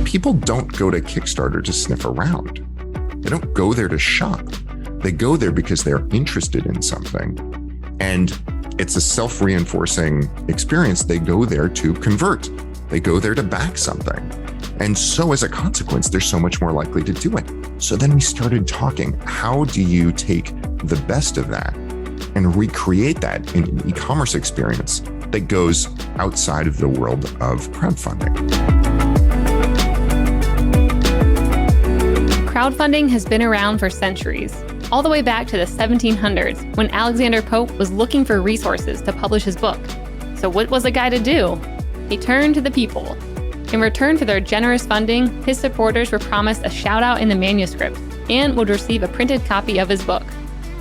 People don't go to Kickstarter to sniff around. They don't go there to shop. They go there because they're interested in something. And it's a self-reinforcing experience. They go there to convert. They go there to back something. And so as a consequence, they're so much more likely to do it. So then we started talking, how do you take the best of that and recreate that in an e-commerce experience that goes outside of the world of crowdfunding? Crowdfunding has been around for centuries, all the way back to the 1700s when Alexander Pope was looking for resources to publish his book. So what was a guy to do? He turned to the people. In return for their generous funding, his supporters were promised a shout out in the manuscript and would receive a printed copy of his book.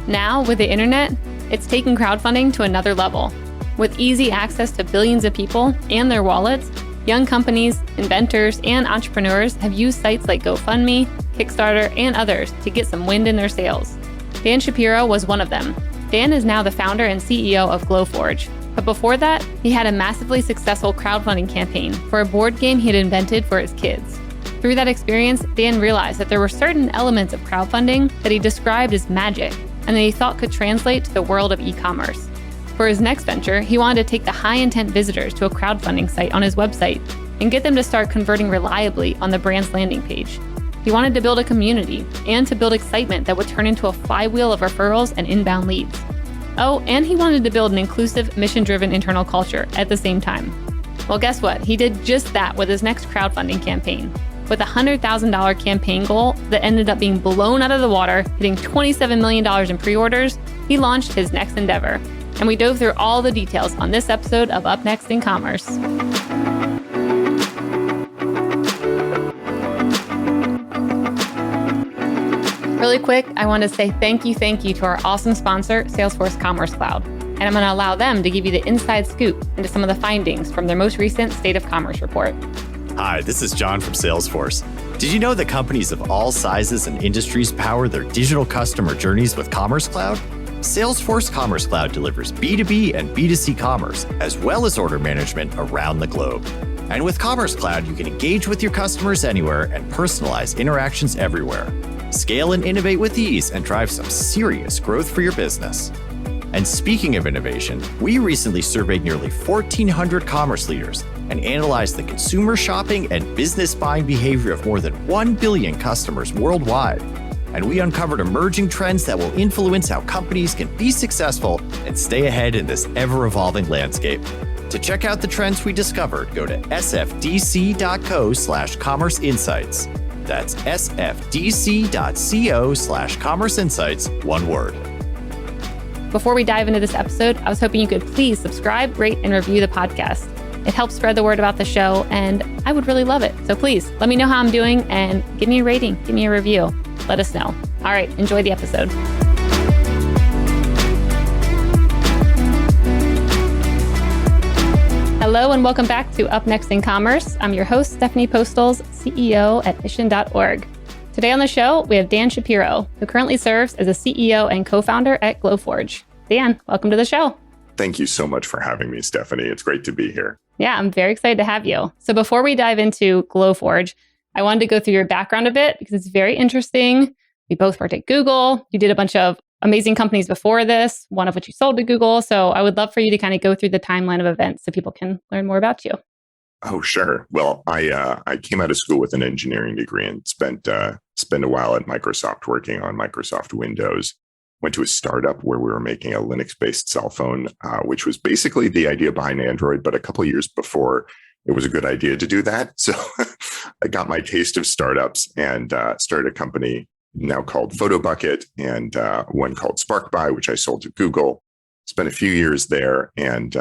Now, with the internet, it's taken crowdfunding to another level. With easy access to billions of people and their wallets, young companies, inventors, and entrepreneurs have used sites like GoFundMe, Kickstarter, and others to get some wind in their sails. Dan Shapiro was one of them. Dan is now the founder and CEO of Glowforge. But before that, he had a massively successful crowdfunding campaign for a board game he had invented for his kids. Through that experience, Dan realized that there were certain elements of crowdfunding that he described as magic and that he thought could translate to the world of e-commerce. For his next venture, he wanted to take the high-intent visitors to a crowdfunding site on his website and get them to start converting reliably on the brand's landing page. He wanted to build a community and to build excitement that would turn into a flywheel of referrals and inbound leads. Oh, and he wanted to build an inclusive, mission-driven internal culture at the same time. Well, guess what? He did just that with his next crowdfunding campaign. With a $100,000 campaign goal that ended up being blown out of the water, hitting $27 million in pre-orders, he launched his next endeavor. And we dove through all the details on this episode of Up Next in Commerce. Really quick, I want to say thank you to our awesome sponsor, Salesforce Commerce Cloud. And I'm going to allow them to give you the inside scoop into some of the findings from their most recent State of Commerce report. Hi, this is John from Salesforce. Did you know that companies of all sizes and industries power their digital customer journeys with Commerce Cloud? Salesforce Commerce Cloud delivers B2B and B2C commerce, as well as order management around the globe. And with Commerce Cloud, you can engage with your customers anywhere and personalize interactions everywhere. Scale and innovate with ease and drive some serious growth for your business. And speaking of innovation, we recently surveyed nearly 1,400 commerce leaders and analyzed the consumer shopping and business buying behavior of more than 1 billion customers worldwide. And we uncovered emerging trends that will influence how companies can be successful and stay ahead in this ever-evolving landscape. To check out the trends we discovered, go to sfdc.co/commerce insights. That's sfdc.co/commerce insights, one word. Before we dive into this episode, I was hoping you could please subscribe, rate, and review the podcast. It helps spread the word about the show, and I would really love it. So please let me know how I'm doing and give me a rating, give me a review. Let us know. All right, enjoy the episode. Hello and welcome back to Up Next in Commerce. I'm your host, Stephanie Postles, CEO at Mission.org. Today on the show, we have Dan Shapiro, who currently serves as a CEO and co-founder at Glowforge. Dan, welcome to the show. Thank you so much for having me, Stephanie. It's great to be here. Yeah, I'm very excited to have you. So before we dive into Glowforge, I wanted to go through your background a bit because it's very interesting. We both worked at Google. You did a bunch of amazing companies before this, one of which you sold to Google. So I would love for you to kind of go through the timeline of events so people can learn more about you. Oh, sure. Well, I came out of school with an engineering degree and spent a while at Microsoft working on Microsoft Windows. Went to a startup where we were making a Linux-based cell phone, which was basically the idea behind Android, but a couple of years before it was a good idea to do that. So I got my taste of startups and started a company now called PhotoBucket and one called SparkBuy, which I sold to Google. Spent a few years there and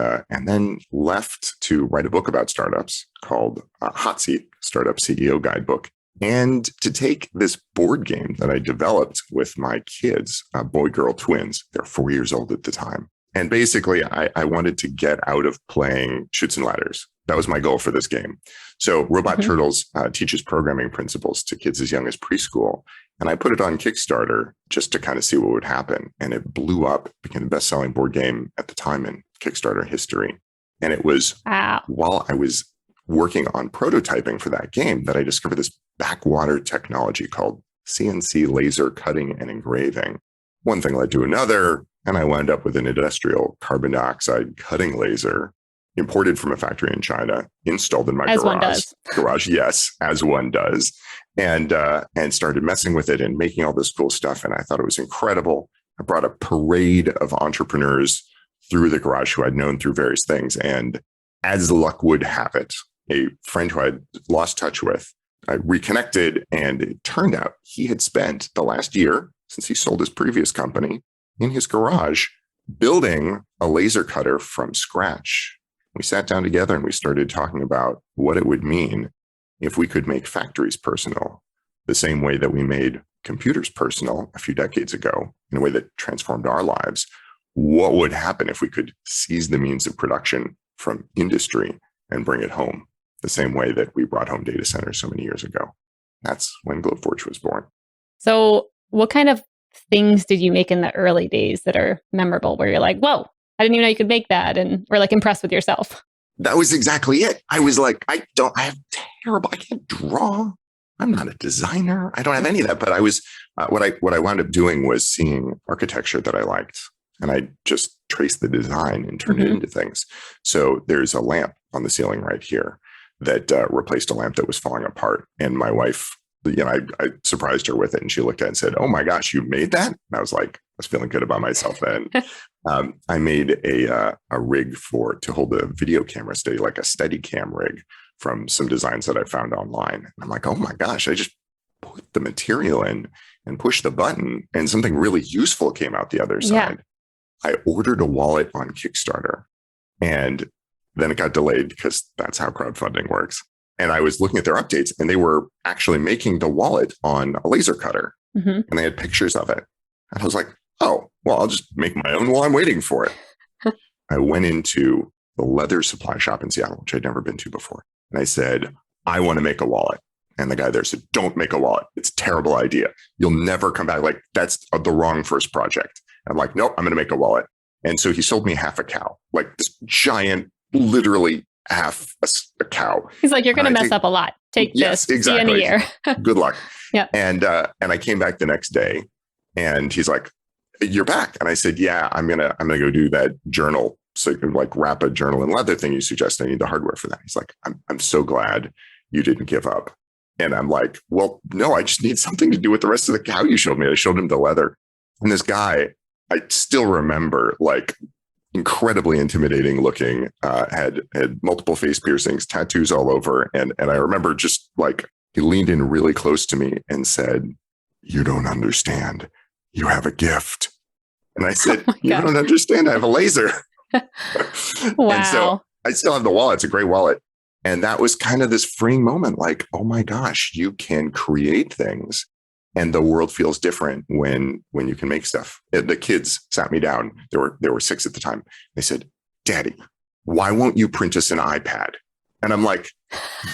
then left to write a book about startups called Hot Seat, Startup CEO Guidebook. And to take this board game that I developed with my kids, boy-girl twins, they're 4 years old at the time. And basically, I wanted to get out of playing Chutes and Ladders. That was my goal for this game. So Robot Turtles teaches programming principles to kids as young as preschool. And I put it on Kickstarter just to kind of see what would happen. And it blew up, became the best-selling board game at the time in Kickstarter history. And it was while I was working on prototyping for that game that I discovered this backwater technology called CNC laser cutting and engraving. One thing led to another, and I wound up with an industrial carbon dioxide cutting laser imported from a factory in China, installed in my As garage. one does. Garage, yes, as one does. And started messing with it and making all this cool stuff. And I thought it was incredible. I brought a parade of entrepreneurs through the garage who I'd known through various things. And as luck would have it, a friend who I'd lost touch with, I reconnected, and it turned out he had spent the last year since he sold his previous company in his garage building a laser cutter from scratch. We sat down together and we started talking about what it would mean if we could make factories personal the same way that we made computers personal a few decades ago in a way that transformed our lives. What would happen if we could seize the means of production from industry and bring it home the same way that we brought home data centers so many years ago? That's when Glowforge was born. So what kind of things did you make in the early days that are memorable where you're like, whoa, I didn't even know you could make that, and or like impressed with yourself? That was exactly it. I was like, I can't draw. I'm not a designer. I don't have any of that. But I was, what I wound up doing was seeing architecture that I liked. And I just traced the design and turned it into things. So there's a lamp on the ceiling right here that replaced a lamp that was falling apart. And my wife, I surprised her with it, and she looked at it and said, "Oh my gosh, you made that?" And I was like, I was feeling good about myself then. I made a rig to hold a video camera steady, like a Steadicam rig from some designs that I found online. And I'm like, oh my gosh, I just put the material in and pushed the button, and something really useful came out the other side. I ordered a wallet on Kickstarter, and then it got delayed because that's how crowdfunding works. And I was looking at their updates, and they were actually making the wallet on a laser cutter, and they had pictures of it. And I was like, oh, well, I'll just make my own while I'm waiting for it. I went into the leather supply shop in Seattle, which I'd never been to before. And I said, I want to make a wallet. And the guy there said, don't make a wallet. It's a terrible idea. You'll never come back. Like, that's the wrong first project. And I'm like, nope, I'm going to make a wallet. And so he sold me half a cow, like this giant, literally half a cow. He's like, you're going to mess up a lot. Take this. Exactly. See you in a year. Good luck. Yeah. And I came back the next day, and he's like, you're back. And I said, yeah, I'm gonna go do that journal. So you can like wrap a journal in leather thing you suggest. I need the hardware for that. He's like, I'm so glad you didn't give up. And I'm like, well, no, I just need something to do with the rest of the cow you showed me. I showed him the leather. And this guy, I still remember, like, incredibly intimidating looking, had multiple face piercings, tattoos all over. And I remember just like, he leaned in really close to me and said, you don't understand. You have a gift. And I said, you don't understand. I have a laser. Wow. And so I still have the wallet. It's a great wallet. And that was kind of this freeing moment, like, oh my gosh, you can create things, and the world feels different when you can make stuff. The kids sat me down. There were 6 at the time. They said, Daddy, why won't you print us an iPad? And I'm like,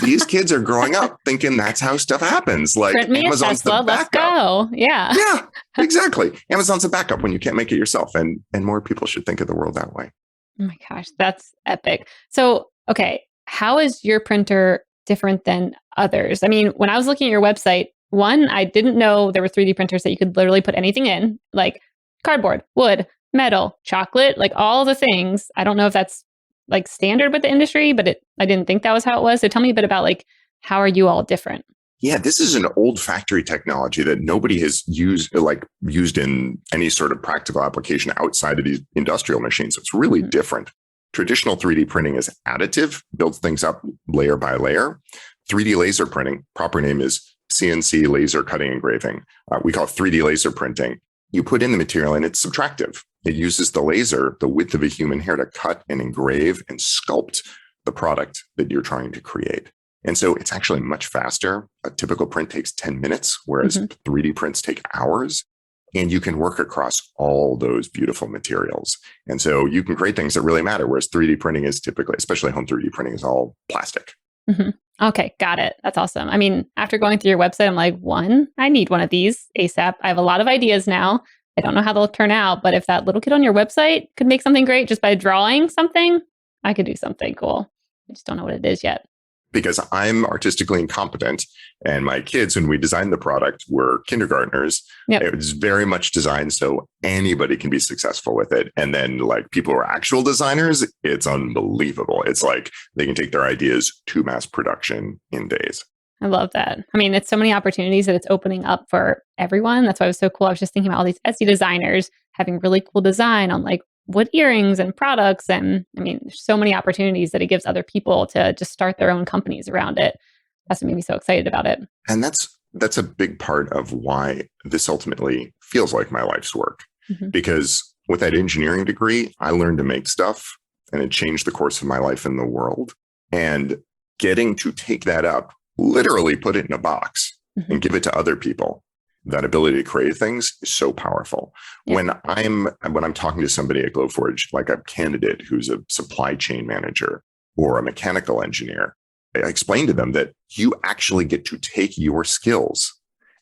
these kids are growing up thinking that's how stuff happens. Like, print me Amazon's a Tesla, the backup. let's go. Yeah. Yeah, exactly. Amazon's a backup when you can't make it yourself. And more people should think of the world that way. Oh my gosh, that's epic. So, okay, how is your printer different than others? I mean, when I was looking at your website, one, I didn't know there were 3D printers that you could literally put anything in, like cardboard, wood, metal, chocolate, like all the things. I don't know if that's like standard with the industry, but I didn't think that was how it was. So tell me a bit about like, how are you all different? Yeah, this is an old factory technology that nobody has used in any sort of practical application outside of these industrial machines. So it's really different. Traditional 3D printing is additive, builds things up layer by layer. 3D laser printing, proper name is CNC laser cutting engraving. We call it 3D laser printing. You put in the material and it's subtractive. It uses the laser, the width of a human hair, to cut and engrave and sculpt the product that you're trying to create. And so it's actually much faster. A typical print takes 10 minutes, whereas 3D prints take hours. And you can work across all those beautiful materials. And so you can create things that really matter, whereas 3D printing is typically, especially home 3D printing, is all plastic. Okay, got it. That's awesome. I mean, after going through your website, I'm like, I need one of these ASAP. I have a lot of ideas now. I don't know how they'll turn out, but if that little kid on your website could make something great just by drawing something, I could do something cool. I just don't know what it is yet. because I'm artistically incompetent. And my kids, when we designed the product, were kindergartners. Yep. It was very much designed so anybody can be successful with it. And then like people who are actual designers, it's unbelievable. It's like they can take their ideas to mass production in days. I love that. I mean, it's so many opportunities that it's opening up for everyone. That's why it was so cool. I was just thinking about all these Etsy designers having really cool design on like wood earrings and products. And I mean, there's so many opportunities that it gives other people to just start their own companies around it. That's what made me so excited about it. And that's a big part of why this ultimately feels like my life's work. Mm-hmm. Because with that engineering degree, I learned to make stuff and it changed the course of my life in the world. And getting to take that up, literally put it in a box mm-hmm. and give it to other people, that ability to create things is so powerful. Yeah. When I'm talking to somebody at Glowforge, like a candidate who's a supply chain manager or a mechanical engineer, I explain to them that you actually get to take your skills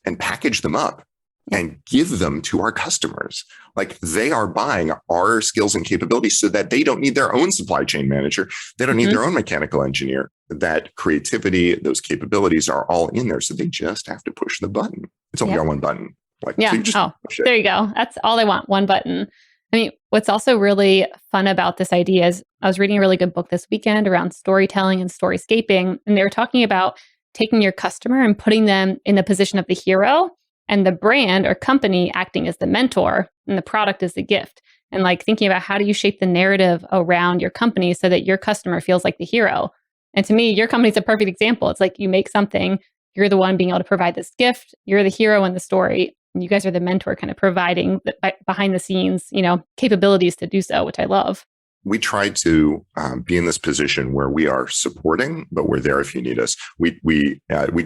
and package them up and give them to our customers. Like they are buying our skills and capabilities so that they don't need their own supply chain manager. They don't need their own mechanical engineer. That creativity, those capabilities are all in there. So they just have to push the button. It's only on one button. Like, so there you go. That's all they want. One button. I mean, what's also really fun about this idea is I was reading a really good book this weekend around storytelling and storyscaping. And they were talking about taking your customer and putting them in the position of the hero, and the brand or company acting as the mentor, and the product is the gift. And like thinking about how do you shape the narrative around your company so that your customer feels like the hero. And to me, your company's a perfect example. It's like you make something, you're the one being able to provide this gift, you're the hero in the story, and you guys are the mentor kind of providing the behind the scenes, capabilities to do so, which I love. We try to be in this position where we are supporting, but we're there if you need us. We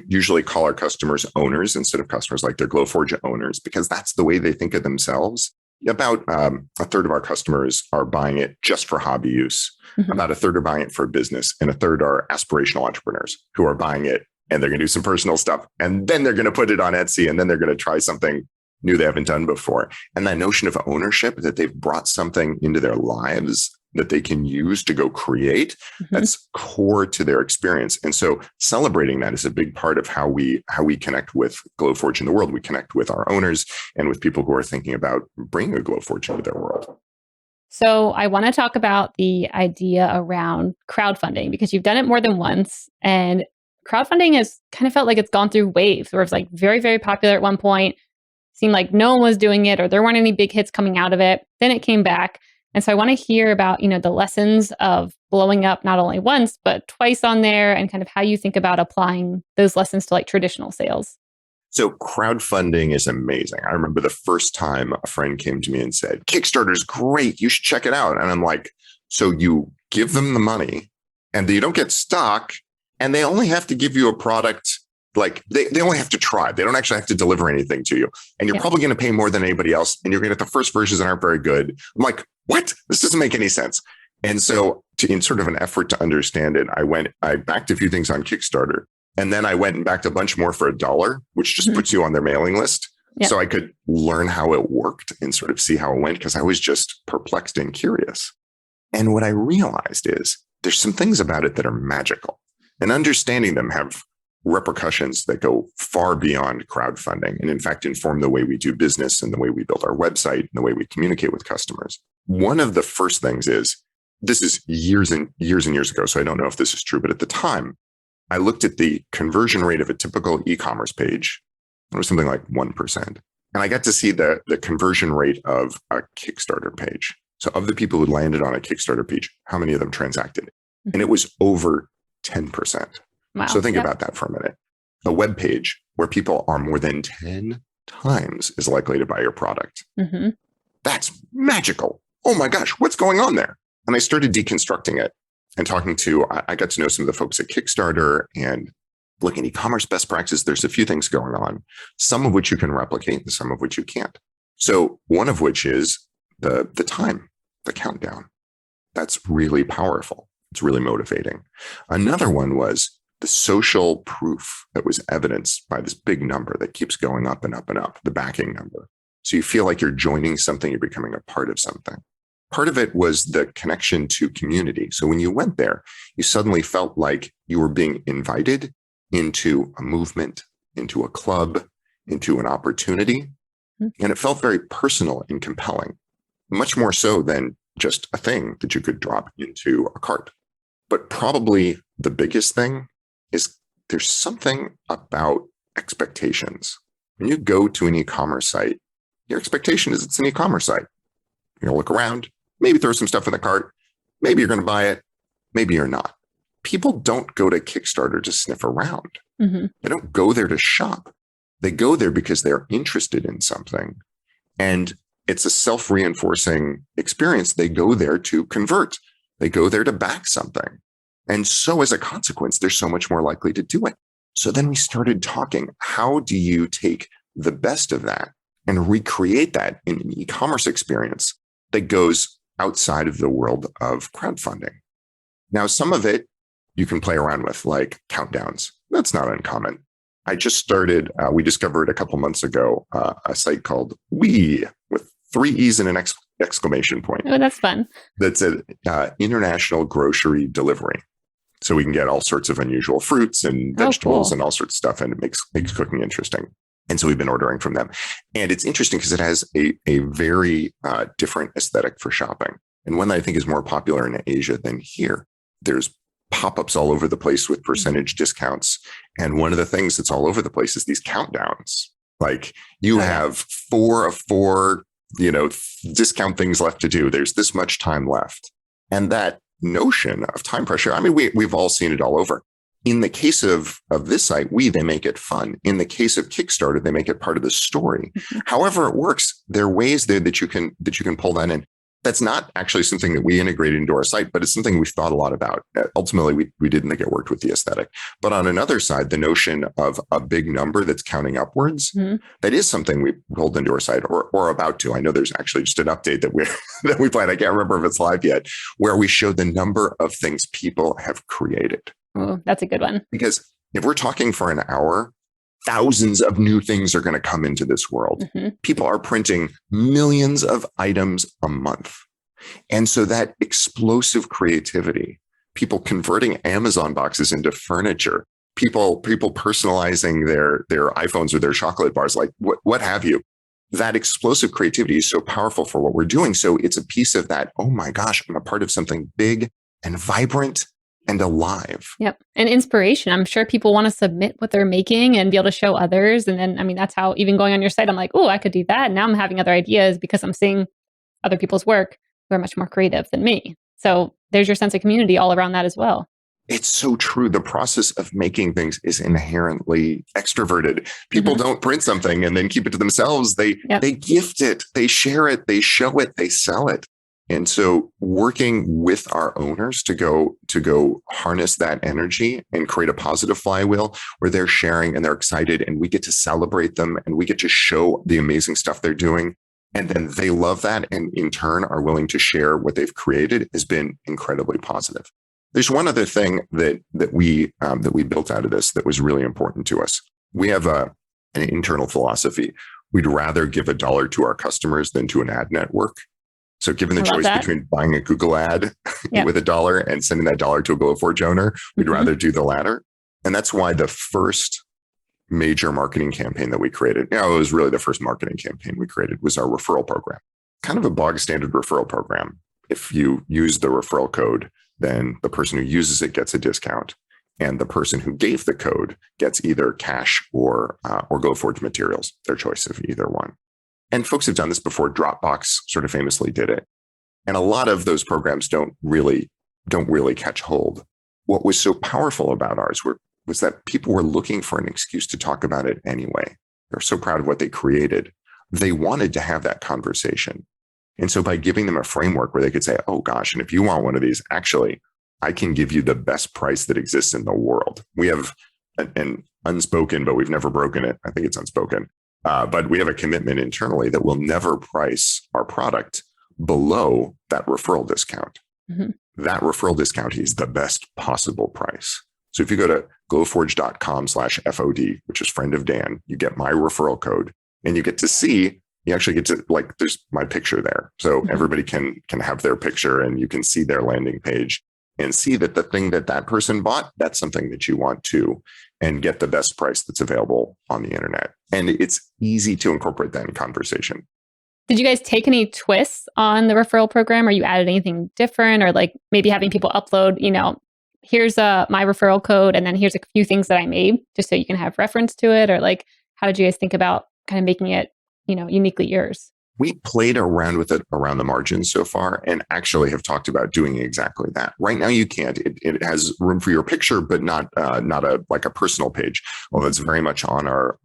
usually call our customers owners instead of customers, like they're Glowforge owners, because that's the way they think of themselves. About a third of our customers are buying it just for hobby use. Mm-hmm. About a third are buying it for business, and a third are aspirational entrepreneurs who are buying it and they're going to do some personal stuff, and then they're going to put it on Etsy, and then they're going to try something new they haven't done before. And that notion of ownership, that they've brought something into their lives that they can use to go create, that's core to their experience. And so celebrating that is a big part of how we connect with Glowforge in the world. We connect with our owners and with people who are thinking about bringing a Glowforge into their world. So I want to talk about the idea around crowdfunding, because you've done it more than once. And crowdfunding has kind of felt like it's gone through waves, where it's like very, very popular at one point, seemed like no one was doing it or there weren't any big hits coming out of it. Then it came back. And so I want to hear about, the lessons of blowing up not only once, but twice on there, and kind of how you think about applying those lessons to like traditional sales. So crowdfunding is amazing. I remember the first time a friend came to me and said, Kickstarter's great, you should check it out. And I'm like, so you give them the money and you don't get stock, and they only have to give you a product. Like they only have to try. They don't actually have to deliver anything to you. And you're probably going to pay more than anybody else. And you're going to get the first versions that aren't very good. I'm like, what? This doesn't make any sense. And so in sort of an effort to understand it, I backed a few things on Kickstarter. And then I went and backed a bunch more for $1, which just puts you on their mailing list. Yep. So I could learn how it worked and sort of see how it went, because I was just perplexed and curious. And what I realized is there's some things about it that are magical, and understanding them have repercussions that go far beyond crowdfunding, and in fact inform the way we do business and the way we build our website and the way we communicate with customers. One of the first things is, this is years and years and years ago, so I don't know if this is true, but at the time, I looked at the conversion rate of a typical e-commerce page. It was something like 1%. And I got to see the conversion rate of a Kickstarter page. So of the people who landed on a Kickstarter page, how many of them transacted? And it was over 10%. Wow. So think about that for a minute. A web page where people are more than 10 times as likely to buy your product. That's magical. Oh my gosh, what's going on there? And I started deconstructing it and talking to, I got to know some of the folks at Kickstarter and looking at e-commerce best practices. There's a few things going on, some of which you can replicate and some of which you can't. So one of which is the time, the countdown. That's really powerful. It's really motivating. Another one was the social proof that was evidenced by this big number that keeps going up and up and up, the backing number. So you feel like you're joining something, you're becoming a part of something. Part of it was the connection to community. So when you went there, you suddenly felt like you were being invited into a movement, into a club, into an opportunity. And it felt very personal and compelling, much more so than just a thing that you could drop into a cart. But probably the biggest thing is there's something about expectations. When you go to an e-commerce site, your expectation is it's an e-commerce site. You're going to look around, maybe throw some stuff in the cart. Maybe you're going to buy it. Maybe you're not. People don't go to Kickstarter to sniff around. Mm-hmm. They don't go there to shop. They go there because they're interested in something. And it's a self-reinforcing experience. They go there to convert. They go there to back something. And so as a consequence, they're so much more likely to do it. So then we started talking, how do you take the best of that and recreate that in an e-commerce experience that goes outside of the world of crowdfunding? Now, some of it you can play around with, like countdowns. That's not uncommon. I just started, we discovered a couple months ago, a site called We, with 3 E's and an exclamation point. Oh, that's fun. That's an international grocery delivery. So we can get all sorts of unusual fruits and vegetables and all sorts of stuff, and it makes cooking interesting. And so we've been ordering from them. And it's interesting because it has a very different aesthetic for shopping, and one that I think is more popular in Asia than here. There's pop-ups all over the place with percentage discounts. And one of the things that's all over the place is these countdowns. Like you have 4 of 4, discount things left to do. There's this much time left. And that notion of time pressure, I mean, we've all seen it all over. In the case of this site, they make it fun. In the case of Kickstarter, they make it part of the story. Mm-hmm. However it works, there are ways there that you can pull that in. That's not actually something that we integrated into our site, but it's something we've thought a lot about. Ultimately, we didn't think it worked with the aesthetic. But on another side, the notion of a big number that's counting upwards, that is something we pulled into our site or about to. I know there's actually just an update that we planned. I can't remember if it's live yet, where we show the number of things people have created. Oh, that's a good one. Because if we're talking for an hour, thousands of new things are going to come into this world. Mm-hmm. People are printing millions of items a month. And so that explosive creativity, people converting Amazon boxes into furniture, people personalizing their iPhones or their chocolate bars, like what have you. That explosive creativity is so powerful for what we're doing. So it's a piece of that, oh my gosh, I'm a part of something big and vibrant and alive. Yep. And inspiration. I'm sure people want to submit what they're making and be able to show others. And then, I mean, that's how even going on your site, I'm like, oh, I could do that. And now I'm having other ideas because I'm seeing other people's work who are much more creative than me. So there's your sense of community all around that as well. It's so true. The process of making things is inherently extroverted. People don't print something and then keep it to themselves. They gift it, they share it, they show it, they sell it. And so working with our owners to go harness that energy and create a positive flywheel where they're sharing and they're excited and we get to celebrate them and we get to show the amazing stuff they're doing. And then they love that and in turn are willing to share what they've created has been incredibly positive. There's one other thing that we built out of this that was really important to us. We have an internal philosophy. We'd rather give $1 to our customers than to an ad network. So given the choice between buying a Google ad with $1 and sending that $1 to a GoForge owner, we'd rather do the latter. And that's why the first major marketing campaign that we created, it was really the first marketing campaign we created, was our referral program. Kind of a bog standard referral program. If you use the referral code, then the person who uses it gets a discount. And the person who gave the code gets either cash or GoForge materials, their choice of either one. And folks have done this before. Dropbox sort of famously did it. And a lot of those programs don't really catch hold. What was so powerful about ours was that people were looking for an excuse to talk about it anyway. They're so proud of what they created. They wanted to have that conversation. And so by giving them a framework where they could say, oh gosh, and if you want one of these, actually, I can give you the best price that exists in the world. We have an unspoken, but we've never broken it. I think it's unspoken. But we have a commitment internally that we'll never price our product below that referral discount. Mm-hmm. That referral discount is the best possible price. So if you go to glowforge.com/FOD, which is friend of Dan, you get my referral code and you get to see, you actually get to there's my picture there. So everybody can have their picture and you can see their landing page and see that the thing that person bought, that's something that you want to, and get the best price that's available on the internet. And it's easy to incorporate that in conversation. Did you guys take any twists on the referral program, or you added anything different, or like maybe having people upload, here's my referral code, and then here's a few things that I made just so you can have reference to it? Or like, how did you guys think about kind of making it, uniquely yours? We played around with it around the margins so far and actually have talked about doing exactly that. Right now, you can't. It has room for your picture, but not a personal page. Well, that's very much on our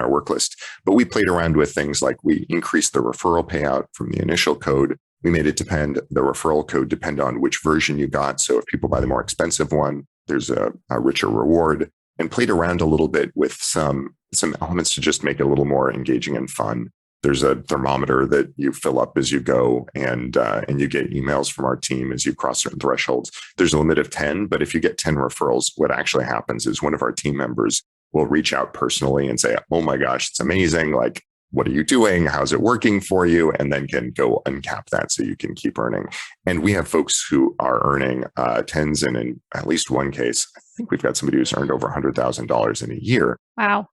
work list. But we played around with things like we increased the referral payout from the initial code. We made the referral code depend on which version you got. So if people buy the more expensive one, there's a richer reward. And played around a little bit with some elements to just make it a little more engaging and fun. There's a thermometer that you fill up as you go, and you get emails from our team as you cross certain thresholds. There's a limit of 10, but if you get 10 referrals, what actually happens is one of our team members will reach out personally and say, "Oh my gosh, it's amazing. Like, what are you doing? How's it working for you?" And then can go uncap that so you can keep earning. And we have folks who are earning tens, and in at least one case, I think we've got somebody who's earned over $100,000 in a year. Wow.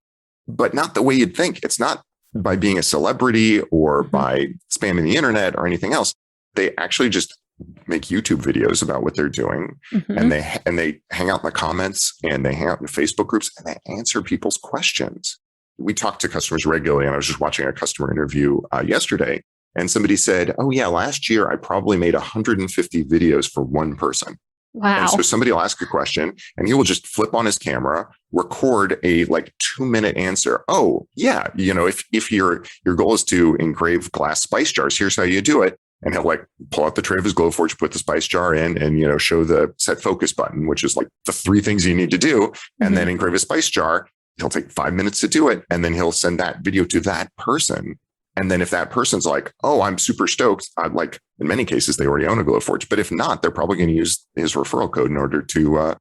But not the way you'd think. It's not by being a celebrity or by spamming the internet or anything else. They actually just make YouTube videos about what they're doing, and they hang out in the comments, and they hang out in Facebook groups, and they answer people's questions. We talk to customers regularly, and I was just watching a customer interview yesterday, and somebody said, "Oh yeah, last year I probably made 150 videos for one person." Wow. And so somebody will ask a question and he will just flip on his camera, record a 2-minute answer. "Oh yeah, if your goal is to engrave glass spice jars, here's how you do it." And he'll pull out the tray of his Glowforge, put the spice jar in, and show the set focus button, which is the 3 things you need to do, and then engrave a spice jar. He'll take 5 minutes to do it, and then he'll send that video to that person. And then if that person's like, "Oh, I'm super stoked," in many cases, they already own a Glowforge. But if not, they're probably going to use his referral code in order to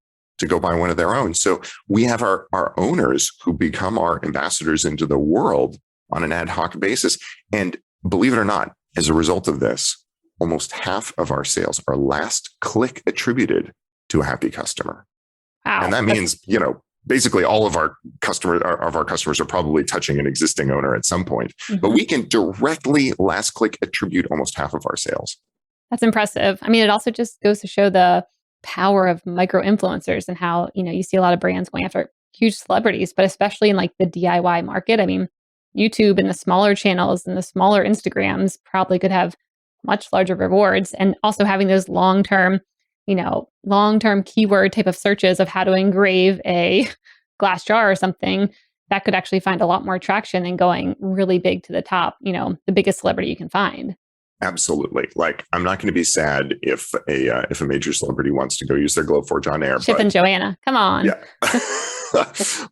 go buy one of their own. So we have our owners who become our ambassadors into the world on an ad hoc basis. And believe it or not, as a result of this, almost half of our sales are last click attributed to a happy customer. Wow. And that means, basically all of our customers are probably touching an existing owner at some point, but we can directly last click attribute almost half of our sales. That's impressive. I mean, it also just goes to show the power of micro-influencers and how, you see a lot of brands going after huge celebrities, but especially in the DIY market. I mean, YouTube and the smaller channels and the smaller Instagrams probably could have much larger rewards, and also having those long-term keyword type of searches of how to engrave a glass jar or something, that could actually find a lot more traction than going really big to the top, the biggest celebrity you can find. Absolutely. I'm not going to be sad if a major celebrity wants to go use their Glowforge on air. Chip and Joanna, come on. Yeah.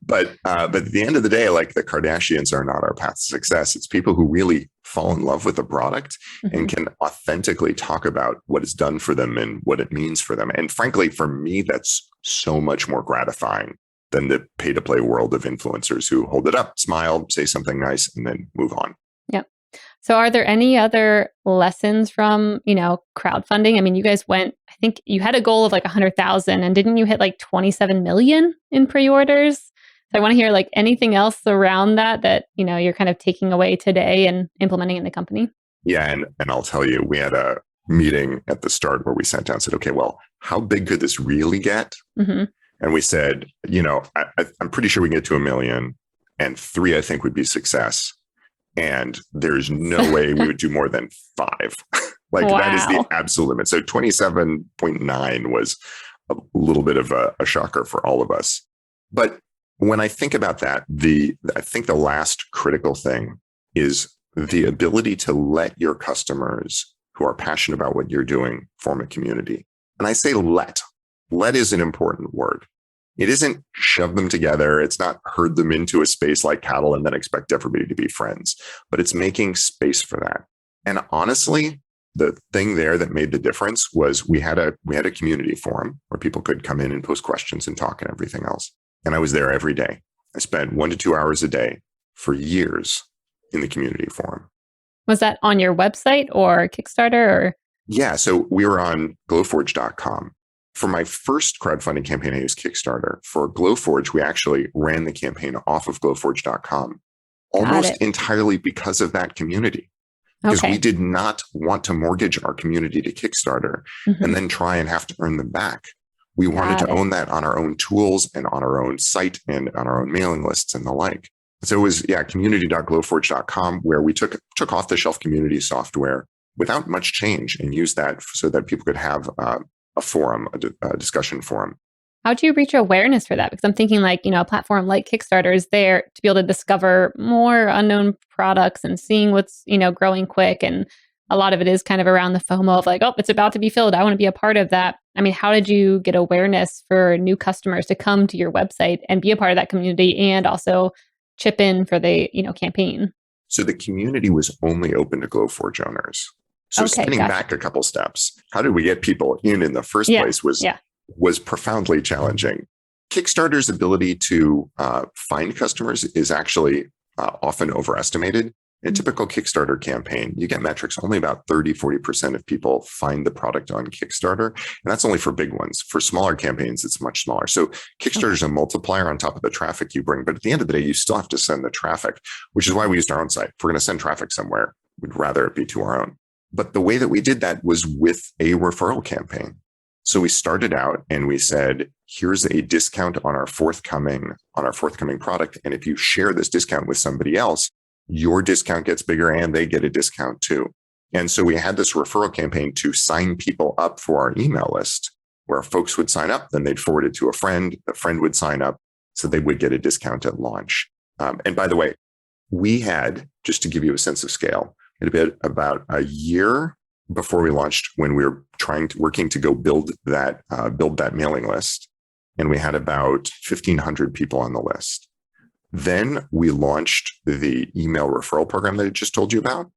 But at the end of the day, the Kardashians are not our path to success. It's people who really fall in love with the product and can authentically talk about what it's done for them and what it means for them. And frankly, for me, that's so much more gratifying than the pay-to-play world of influencers who hold it up, smile, say something nice, and then move on. Yep. So are there any other lessons from, crowdfunding? I mean, you guys I think you had a goal of 100,000, and didn't you hit 27 million in pre-orders? So I want to hear anything else around that, you're kind of taking away today and implementing in the company. Yeah. And I'll tell you, we had a meeting at the start where we sat down and said, "Okay, well, how big could this really get?" And we said, I'm pretty sure we can get to 1 million, and 3, I think, would be success. And there's no way we would do more than 5. Wow. That is the absolute limit. So 27.9 was a little bit of a shocker for all of us. But when I think about that, I think the last critical thing is the ability to let your customers who are passionate about what you're doing form a community. And I say let. Let is an important word. It isn't shove them together. It's not herd them into a space like cattle and then expect everybody to be friends, but it's making space for that. And honestly, the thing there that made the difference was we had a community forum where people could come in and post questions and talk and everything else. And I was there every day. I spent 1 to 2 hours a day for years in the community forum. Was that on your website or Kickstarter or? Yeah. So we were on glowforge.com. For my first crowdfunding campaign, I used Kickstarter. For Glowforge, we actually ran the campaign off of glowforge.com almost entirely because of that community. Because we did not want to mortgage our community to Kickstarter and then try and have to earn them back. We wanted to own that on our own tools and on our own site and on our own mailing lists and the like. So it was, community.glowforge.com, where we took off the shelf community software without much change and used that so that people could have a forum, a discussion forum. How do you reach awareness for that? Because I'm thinking like, a platform like Kickstarter is there to be able to discover more unknown products and seeing what's, growing quick. And a lot of it is kind of around the FOMO of like, oh, it's about to be filled. I want to be a part of that. I mean, how did you get awareness for new customers to come to your website and be a part of that community and also chip in for the, campaign? So the community was only open to Glowforge owners. So spinning back a couple steps, how did we get people in the first place was profoundly challenging. Kickstarter's ability to find customers is actually often overestimated. In a typical Kickstarter campaign, you get metrics. Only about 30-40% of people find the product on Kickstarter. And that's only for big ones. For smaller campaigns, it's much smaller. So Kickstarter is a multiplier on top of the traffic you bring. But at the end of the day, you still have to send the traffic, which is why we used our own site. If we're going to send traffic somewhere, we'd rather it be to our own. But the way that we did that was with a referral campaign. So we started out and we said, here's a discount on our forthcoming product. And if you share this discount with somebody else, your discount gets bigger and they get a discount too. And so we had this referral campaign to sign people up for our email list, where folks would sign up, then they'd forward it to a friend would sign up, so they would get a discount at launch. And by the way, we had, just to give you a sense of scale, about a year before we launched, when we were working to go build that mailing list, and we had about 1,500 people on the list. Then we launched the email referral program that I just told you about.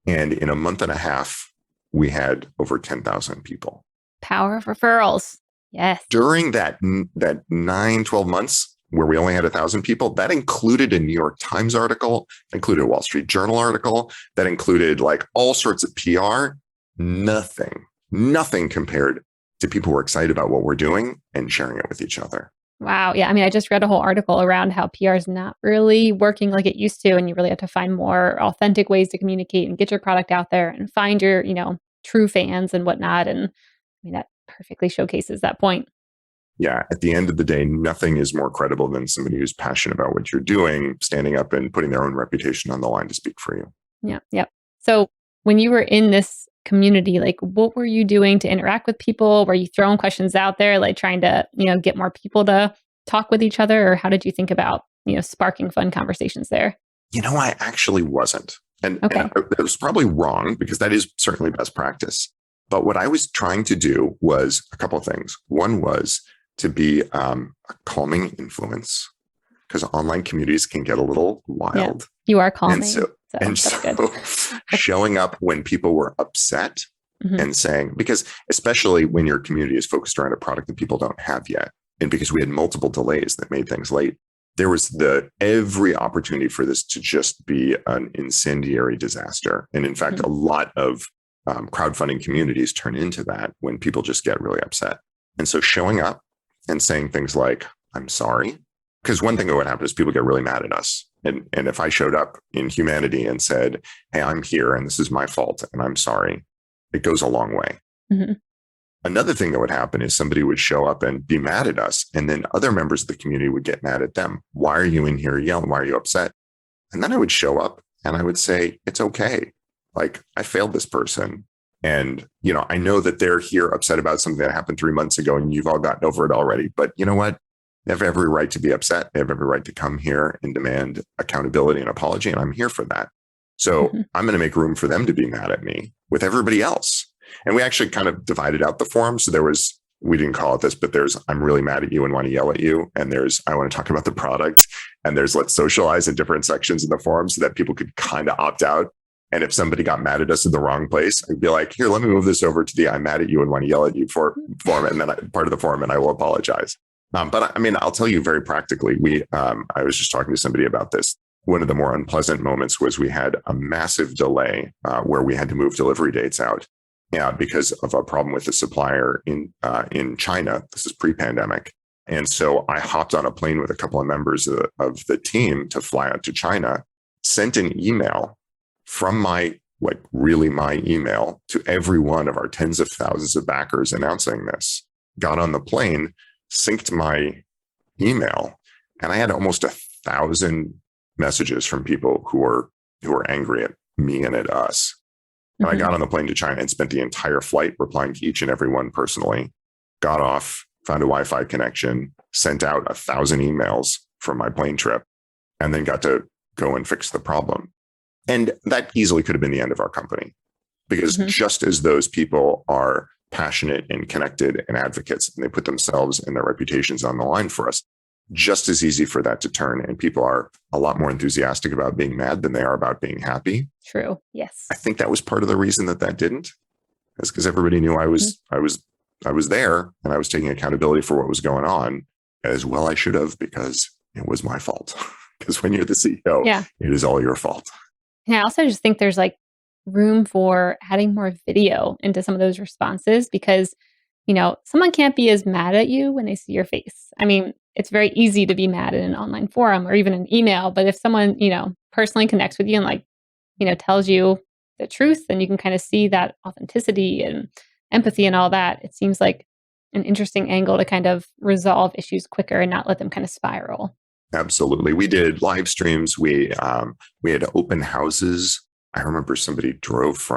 And in a month and a half, we had over 10,000 people. Power of referrals. Yes. During that 9-12 months where we only had 1,000 people, that included a New York Times article, included a Wall Street Journal article, that included like all sorts of PR. Nothing compared to people who are excited about what we're doing and sharing it with each other. Wow. Yeah. I mean, I just read a whole article around how PR is not really working like it used to. And you really have to find more authentic ways to communicate and get your product out there and find your, true fans and whatnot. And I mean, that perfectly showcases that point. Yeah. At the end of the day, nothing is more credible than somebody who's passionate about what you're doing, standing up and putting their own reputation on the line to speak for you. Yeah. Yep. So when you were in this community, like what were you doing to interact with people? Were you throwing questions out there, like trying to, get more people to talk with each other? Or how did you think about, sparking fun conversations there? I actually wasn't. And it was probably wrong, because that is certainly best practice. But what I was trying to do was a couple of things. One was to be a calming influence, because online communities can get a little wild. Yeah, you are calming. And so showing up when people were upset and saying, because especially when your community is focused around a product that people don't have yet, and because we had multiple delays that made things late, there was every opportunity for this to just be an incendiary disaster. And in fact, a lot of crowdfunding communities turn into that when people just get really upset. And so showing up and saying things like, I'm sorry. Because one thing that would happen is people get really mad at us. And if I showed up in humanity and said, hey, I'm here and this is my fault and I'm sorry, it goes a long way. Another thing that would happen is somebody would show up and be mad at us, and then other members of the community would get mad at them. Why are you in here yelling? Why are you upset? And then I would show up and I would say, it's okay. Like, I failed this person. And, I know that they're here upset about something that happened 3 months ago and you've all gotten over it already. But you know what? They have every right to be upset. They have every right to come here and demand accountability and apology. And I'm here for that. So I'm going to make room for them to be mad at me with everybody else. And we actually kind of divided out the forum. So we didn't call it this, but there's, I'm really mad at you and want to yell at you. And there's, I want to talk about the product. And there's, let's socialize in different sections of the forum so that people could kind of opt out. And if somebody got mad at us in the wrong place, I'd be like, here, let me move this over to the I'm mad at you and want to yell at you forum. And then part of the forum, and I will apologize. But I mean, I'll tell you very practically, I was just talking to somebody about this. one of the more unpleasant moments was we had a massive delay where we had to move delivery dates out because of a problem with the supplier in China. This is pre-pandemic. And so I hopped on a plane with a couple of members of the team to fly out to China, sent an email from my email to every one of our tens of thousands of backers announcing this, got on the plane, synced my email, and I had almost 1,000 messages from people who were angry at me and at us. And I got on the plane to China and spent the entire flight replying to each and every one personally, got off, found a Wi-Fi connection, sent out 1,000 emails from my plane trip, and then got to go and fix the problem. And that easily could have been the end of our company, because just as those people are passionate and connected and advocates, and they put themselves and their reputations on the line for us, just as easy for that to turn. And people are a lot more enthusiastic about being mad than they are about being happy. True. Yes. I think that was part of the reason that didn't, is because everybody knew I was there and I was taking accountability for what was going on, as well I should have, because it was my fault. Because when you're the CEO, it is all your fault. And I also just think there's room for adding more video into some of those responses, because, someone can't be as mad at you when they see your face. I mean, it's very easy to be mad in an online forum or even an email, but if someone, personally connects with you and tells you the truth, then you can kind of see that authenticity and empathy and all that. It seems like an interesting angle to kind of resolve issues quicker and not let them kind of spiral. Absolutely. We did live streams. We had open houses. I remember somebody drove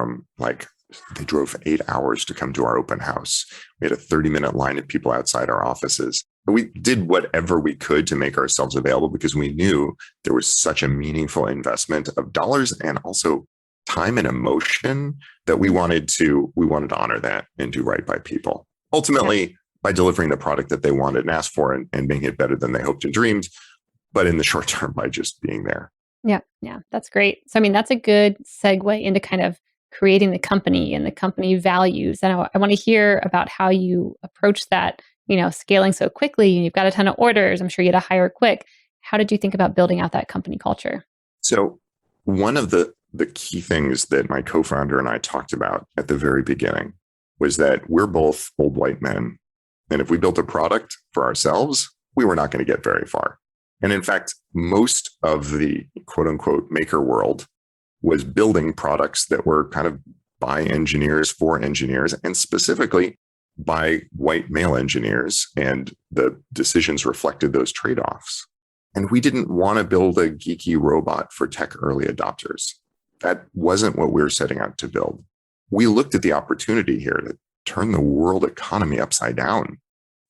they drove 8 hours to come to our open house. We had a 30-minute line of people outside our offices. We did whatever we could to make ourselves available, because we knew there was such a meaningful investment of dollars and also time and emotion that we wanted to honor that and do right by people. Ultimately, by delivering the product that they wanted and asked for and making it better than they hoped and dreamed, but in the short term, by just being there. Yeah, that's great. So, I mean, that's a good segue into kind of creating the company and the company values. And I want to hear about how you approach that, scaling so quickly. You've got a ton of orders. I'm sure you had to hire quick. How did you think about building out that company culture? So one of the key things that my co-founder and I talked about at the very beginning was that we're both old white men. And if we built a product for ourselves, we were not going to get very far. And in fact, most of the quote unquote maker world was building products that were kind of by engineers for engineers, and specifically by white male engineers. And the decisions reflected those trade-offs. And we didn't want to build a geeky robot for tech early adopters. That wasn't what we were setting out to build. We looked at the opportunity here to turn the world economy upside down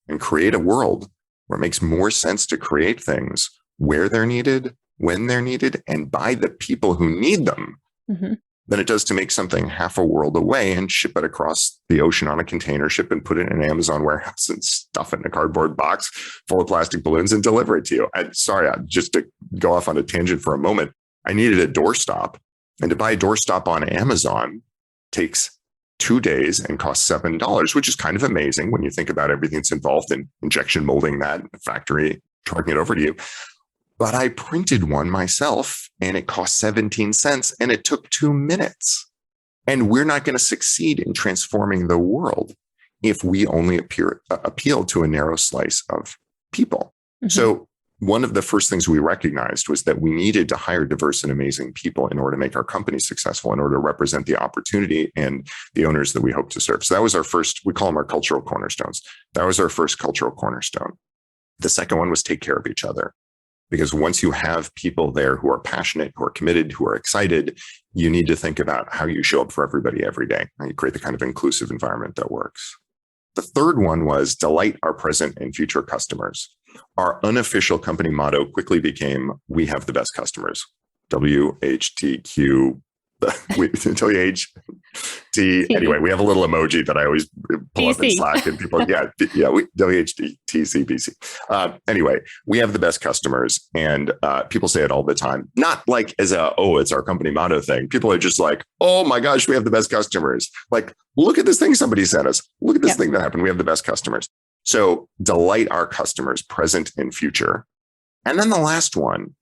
and create a world where it makes more sense to create things where they're needed, when they're needed, and by the people who need them than it does to make something half a world away and ship it across the ocean on a container ship and put it in an Amazon warehouse and stuff it in a cardboard box full of plastic balloons and deliver it to you. Just to go off on a tangent for a moment, I needed a doorstop. And to buy a doorstop on Amazon takes 2 days and costs $7, which is kind of amazing when you think about everything that's involved in injection molding that factory, trucking it over to you. But I printed one myself and it cost 17 cents and it took 2 minutes. And we're not going to succeed in transforming the world if we only appeal to a narrow slice of people. So one of the first things we recognized was that we needed to hire diverse and amazing people in order to make our company successful, in order to represent the opportunity and the owners that we hope to serve. So that was our first, we call them our cultural cornerstones. That was our first cultural cornerstone. The second one was take care of each other. Because once you have people there who are passionate, who are committed, who are excited, you need to think about how you show up for everybody every day. And you create the kind of inclusive environment that works. The third one was delight our present and future customers. Our unofficial company motto quickly became, we have the best customers. WHTQ. WHT. Anyway, we have a little emoji that I always pull up in Slack and people, WHTCBC. Anyway, we have the best customers, and people say it all the time. Not like as it's our company motto thing. People are just like, oh my gosh, we have the best customers. Like, look at this thing somebody sent us. Look at this thing that happened. We have the best customers. So delight our customers, present and future. And then the last one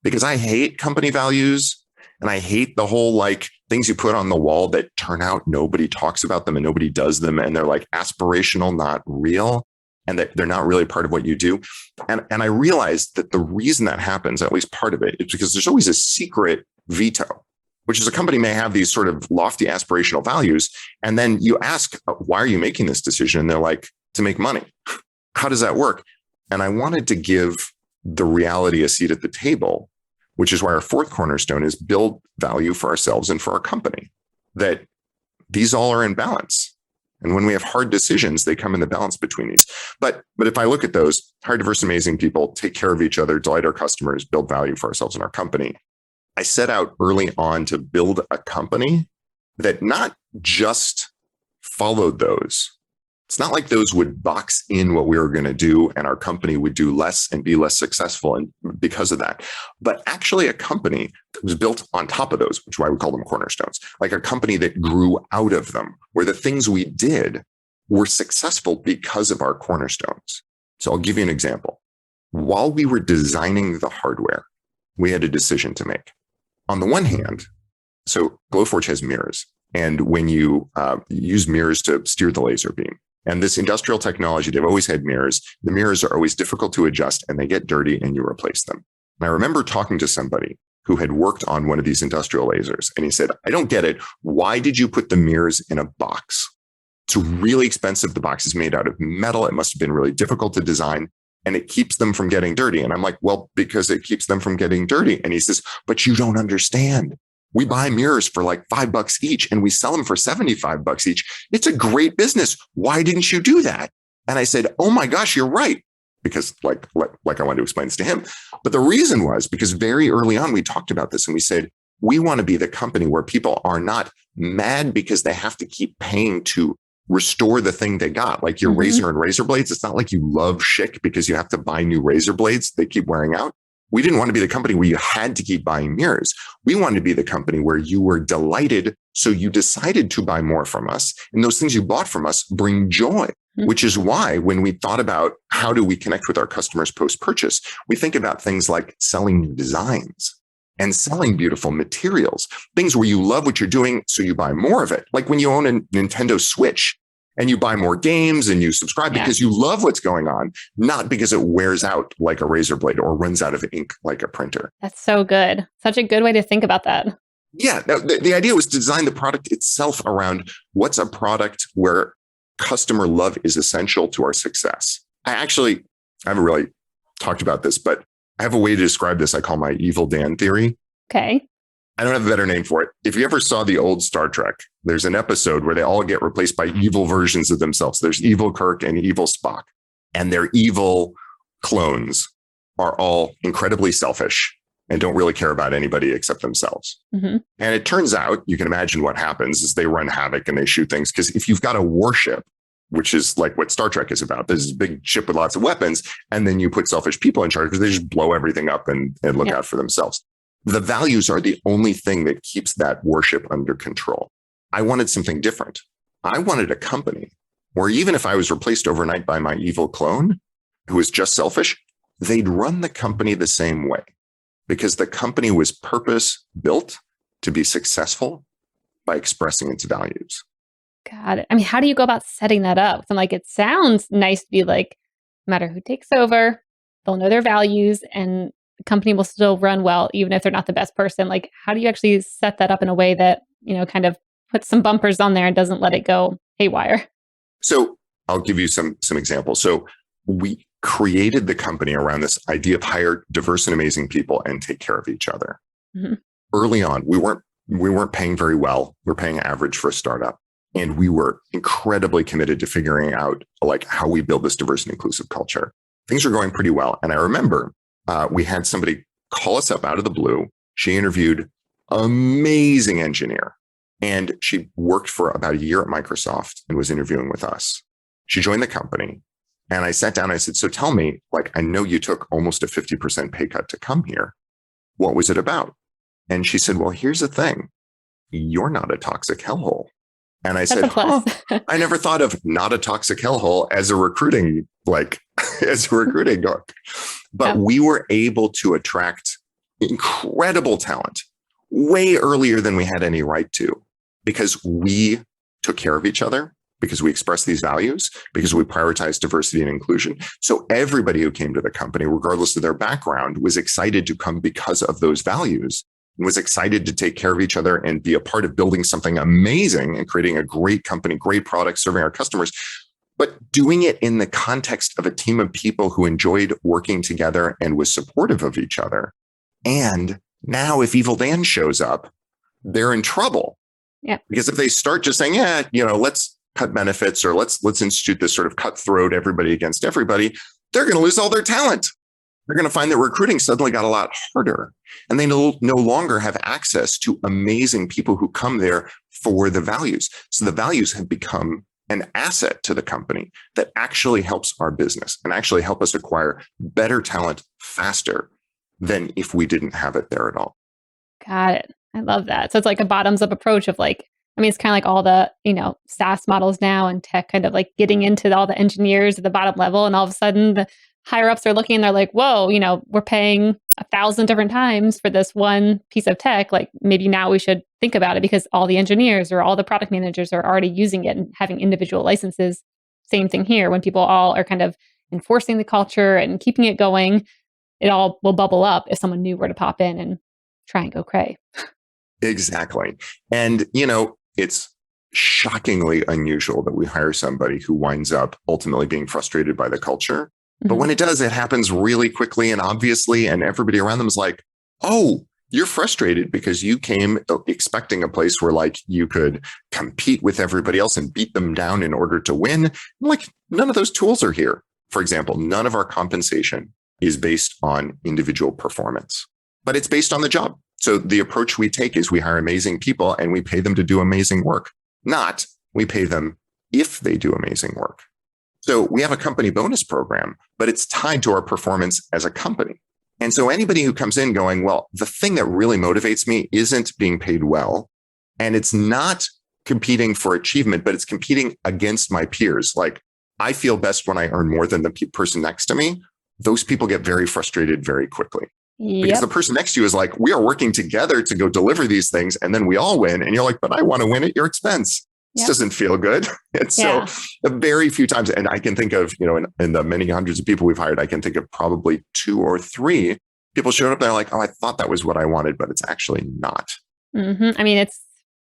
because I hate company values. And I hate the whole like things you put on the wall that turn out nobody talks about them and nobody does them. And they're like aspirational, not real. And that they're not really part of what you do. And I realized that the reason that happens, at least part of it, is because there's always a secret veto, which is a company may have these sort of lofty aspirational values. And then you ask, why are you making this decision? And they're like, to make money. How does that work? And I wanted to give the reality a seat at the table, which is why our fourth cornerstone is build value for ourselves and for our company, that these all are in balance. And when we have hard decisions, they come in the balance between these. But if I look at those, hire diverse, amazing people, take care of each other, delight our customers, build value for ourselves and our company. I set out early on to build a company that not just followed those. It's not like those would box in what we were going to do and our company would do less and be less successful and because of that. But actually a company that was built on top of those, which is why we call them cornerstones, like a company that grew out of them, where the things we did were successful because of our cornerstones. So I'll give you an example. While we were designing the hardware, we had a decision to make. On the one hand, so Glowforge has mirrors. And when you use mirrors to steer the laser beam, and this industrial technology, they've always had mirrors. The mirrors are always difficult to adjust and they get dirty and you replace them. And I remember talking to somebody who had worked on one of these industrial lasers. And he said, I don't get it. Why did you put the mirrors in a box? It's really expensive. The box is made out of metal. It must have been really difficult to design and it keeps them from getting dirty. And I'm like, well, because it keeps them from getting dirty. And he says, but you don't understand. We buy mirrors for like $5 each and we sell them for $75 each. It's a great business. Why didn't you do that? And I said, oh my gosh, you're right. Because like I wanted to explain this to him. But the reason was because very early on, we talked about this and we said, we want to be the company where people are not mad because they have to keep paying to restore the thing they got. Like your razor and razor blades. It's not like you love Schick because you have to buy new razor blades. They keep wearing out. We didn't want to be the company where you had to keep buying mirrors. We wanted to be the company where you were delighted. So you decided to buy more from us. And those things you bought from us bring joy, which is why when we thought about how do we connect with our customers post-purchase, we think about things like selling new designs and selling beautiful materials, things where you love what you're doing. So you buy more of it. Like when you own a Nintendo Switch, and you buy more games and you subscribe because you love what's going on, not because it wears out like a razor blade or runs out of ink like a printer. That's so good. Such a good way to think about that. Yeah. The idea was to design the product itself around what's a product where customer love is essential to our success. I haven't really talked about this, but I have a way to describe this. I call my evil Dan theory. Okay. I don't have a better name for it. If you ever saw the old Star Trek, there's an episode where they all get replaced by evil versions of themselves. There's evil Kirk and evil Spock, and their evil clones are all incredibly selfish and don't really care about anybody except themselves. And it turns out, you can imagine what happens is they run havoc and they shoot things. Because if you've got a warship, which is like what Star Trek is about, there's this big ship with lots of weapons, and then you put selfish people in charge because they just blow everything up and look out for themselves. The values are the only thing that keeps that warship under control. I wanted something different. I wanted a company where even if I was replaced overnight by my evil clone, who was just selfish, they'd run the company the same way because the company was purpose built to be successful by expressing its values. Got it. I mean, how do you go about setting that up? I'm like, it sounds nice to be like, no matter who takes over, they'll know their values and the company will still run well, even if they're not the best person. Like, how do you actually set that up in a way that, kind of puts some bumpers on there and doesn't let it go haywire? So I'll give you some examples. So we created the company around this idea of hire diverse and amazing people and take care of each other. Early on, we weren't paying very well. We're paying average for a startup. And we were incredibly committed to figuring out like how we build this diverse and inclusive culture. Things were going pretty well. And I remember we had somebody call us up out of the blue. She interviewed an amazing engineer, and she worked for about a year at Microsoft and was interviewing with us. She joined the company, and I sat down and I said, so tell me, like, I know you took almost a 50% pay cut to come here. What was it about? And she said, well, here's the thing. You're not a toxic hellhole. And I said, I never thought of not a toxic hellhole as a recruiting, hook. But we were able to attract incredible talent way earlier than we had any right to, because we took care of each other, because we expressed these values, because we prioritized diversity and inclusion. So everybody who came to the company, regardless of their background, was excited to come because of those values, and was excited to take care of each other and be a part of building something amazing and creating a great company, great product, serving our customers, but doing it in the context of a team of people who enjoyed working together and was supportive of each other. And now if Evil Dan shows up, they're in trouble. Yeah. Because if they start just saying, let's cut benefits, or let's institute this sort of cutthroat everybody against everybody, they're going to lose all their talent. They're going to find that recruiting suddenly got a lot harder, and they no longer have access to amazing people who come there for the values. So the values have become an asset to the company that actually helps our business and actually help us acquire better talent faster than if we didn't have it there at all. Got it. I love that. So it's like a bottoms up approach of it's kind of like all the, SaaS models now and tech kind of like getting into all the engineers at the bottom level. And all of a sudden the higher ups are looking and they're like, whoa, we're paying 1,000 different times for this one piece of tech. Like maybe now we should think about it, because all the engineers or all the product managers are already using it and having individual licenses. Same thing here. When people all are kind of enforcing the culture and keeping it going, it all will bubble up if someone new were to pop in and try and go cray. Exactly. And, it's shockingly unusual that we hire somebody who winds up ultimately being frustrated by the culture. But when it does, it happens really quickly and obviously, and everybody around them is like, oh, you're frustrated because you came expecting a place where like you could compete with everybody else and beat them down in order to win. Like none of those tools are here. For example, none of our compensation is based on individual performance, but it's based on the job. So the approach we take is we hire amazing people and we pay them to do amazing work, not we pay them if they do amazing work. So we have a company bonus program, but it's tied to our performance as a company. And so anybody who comes in going, well, the thing that really motivates me isn't being paid well, and it's not competing for achievement, but it's competing against my peers. Like I feel best when I earn more than the person next to me. Those people get very frustrated very quickly. Because the person next to you is like, we are working together to go deliver these things, and then we all win. And you're like, but I want to win at your expense. This doesn't feel good. And so very few times, and I can think of, in the many hundreds of people we've hired, I can think of probably 2 or 3 people showed up. They're like, oh, I thought that was what I wanted, but it's actually not. Mm-hmm. It's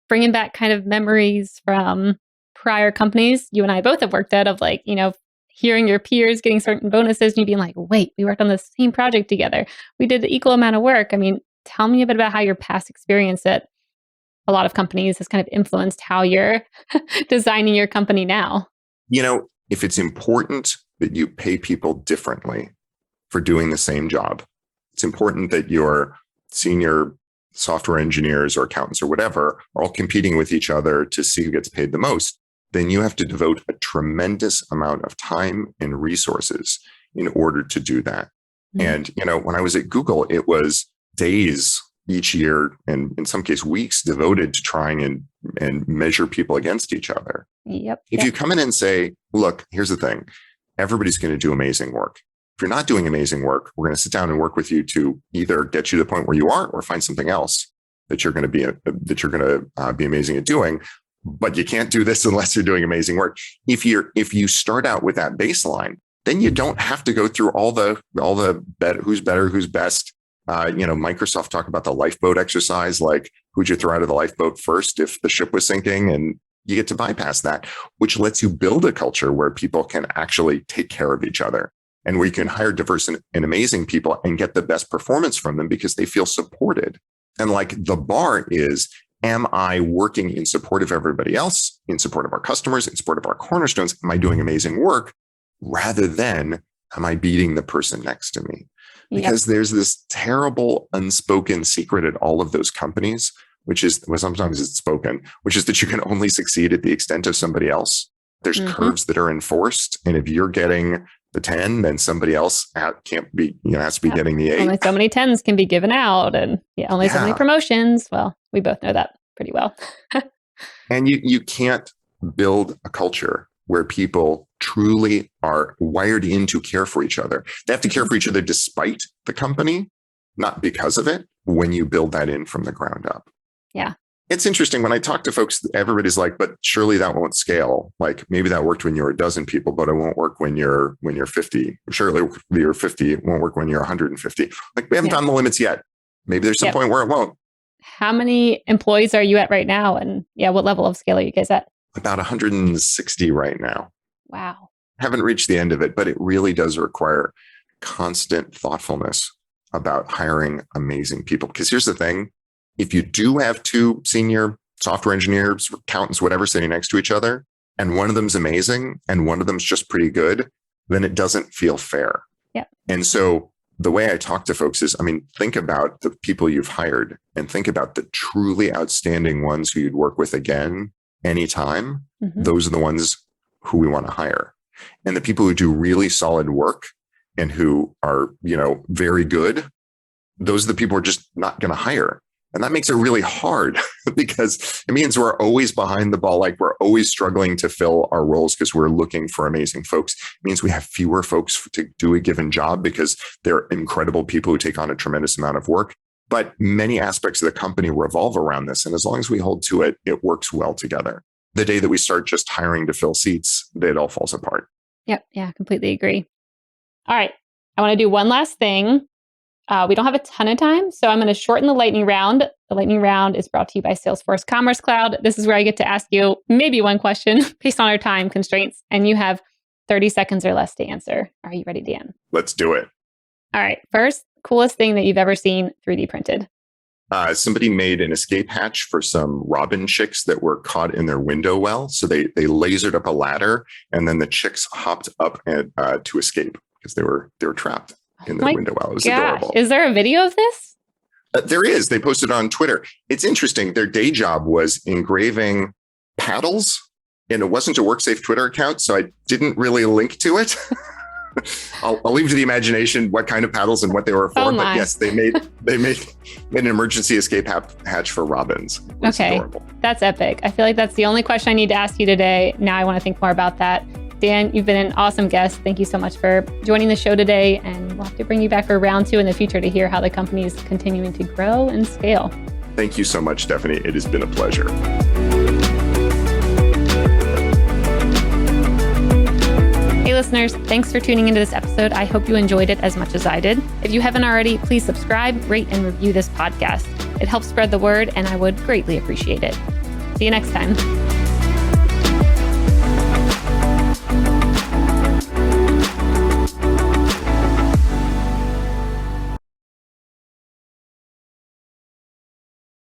bringing back kind of memories from prior companies you and I both have worked at of like, hearing your peers getting certain bonuses and you being like, wait, we worked on the same project together. We did the equal amount of work. Tell me a bit about how your past experience at a lot of companies has kind of influenced how you're designing your company now. If it's important that you pay people differently for doing the same job, it's important that your senior software engineers or accountants or whatever are all competing with each other to see who gets paid the most, then you have to devote a tremendous amount of time and resources in order to do that. Mm-hmm. And, when I was at Google, it was days each year, and in some cases weeks, devoted to trying and measure people against each other. If you come in and say, look, here's the thing, everybody's going to do amazing work. If you're not doing amazing work, we're going to sit down and work with you to either get you to the point where you are or find something else that you're going to be amazing at doing. But you can't do this unless you're doing amazing work. If you start out with that baseline, then you don't have to go through all the who's better, who's best. Microsoft talk about the lifeboat exercise, like who'd you throw out of the lifeboat first if the ship was sinking, and you get to bypass that, which lets you build a culture where people can actually take care of each other, and where you can hire diverse and amazing people and get the best performance from them because they feel supported. And like the bar is, am I working in support of everybody else, in support of our customers, in support of our cornerstones? Am I doing amazing work, rather than am I beating the person next to me? Because there's this terrible unspoken secret at all of those companies, which is, well, sometimes it's spoken, which is that you can only succeed at the extent of somebody else. There's curves that are enforced. And if you're getting the 10, then somebody else can't be, has to be getting the 8. Only so many 10s can be given out, and only so many promotions. Well, we both know that pretty well. And you can't build a culture where people truly are wired in to care for each other. They have to care for each other despite the company, not because of it, when you build that in from the ground up. Yeah. It's interesting when I talk to folks, everybody's like, but surely that won't scale. Like maybe that worked when you're a dozen people, but it won't work when you're 50. Surely when you're 50, it won't work when you're 150. Like we haven't found the limits yet. Maybe there's some point where it won't. How many employees are you at right now? And what level of scale are you guys at? About 160 right now. Wow. Haven't reached the end of it, but it really does require constant thoughtfulness about hiring amazing people. Because here's the thing. If you do have two senior software engineers, accountants, whatever, sitting next to each other, and one of them's amazing and one of them's just pretty good, then it doesn't feel fair. Yeah. And so the way I talk to folks is, think about the people you've hired and think about the truly outstanding ones who you'd work with again, anytime. Mm-hmm. Those are the ones who we want to hire. And the people who do really solid work and who are, very good, those are the people we're just not going to hire. And that makes it really hard because it means we're always behind the ball. Like we're always struggling to fill our roles because we're looking for amazing folks. It means we have fewer folks to do a given job because they're incredible people who take on a tremendous amount of work. But many aspects of the company revolve around this. And as long as we hold to it, it works well together. The day that we start just hiring to fill seats, it all falls apart. Yep. Yeah, completely agree. All right. I want to do one last thing. We don't have a ton of time, so I'm going to shorten the lightning round. The lightning round is brought to you by Salesforce Commerce Cloud. This is where I get to ask you maybe one question based on our time constraints, and you have 30 seconds or less to answer. Are you ready, Dan? Let's do it. All right. First, coolest thing that you've ever seen 3D printed. Somebody made an escape hatch for some robin chicks that were caught in their window well. So they lasered up a ladder, and then the chicks hopped up to escape because they were trapped in their window well. It was adorable. Is there a video of this? There is. They posted it on Twitter. It's interesting. Their day job was engraving paddles, and it wasn't a WorkSafe Twitter account, so I didn't really link to it. I'll leave to the imagination what kind of paddles and what they were for. But yes, they made an emergency escape hatch for robins. Okay, adorable. That's epic. I feel like that's the only question I need to ask you today. Now I want to think more about that. Dan, you've been an awesome guest. Thank you so much for joining the show today. And we'll have to bring you back for round 2 in the future to hear how the company is continuing to grow and scale. Thank you so much, Stephanie. It has been a pleasure. Hey listeners, thanks for tuning into this episode. I hope you enjoyed it as much as I did. If you haven't already, please subscribe, rate, and review this podcast. It helps spread the word, and I would greatly appreciate it. See you next time.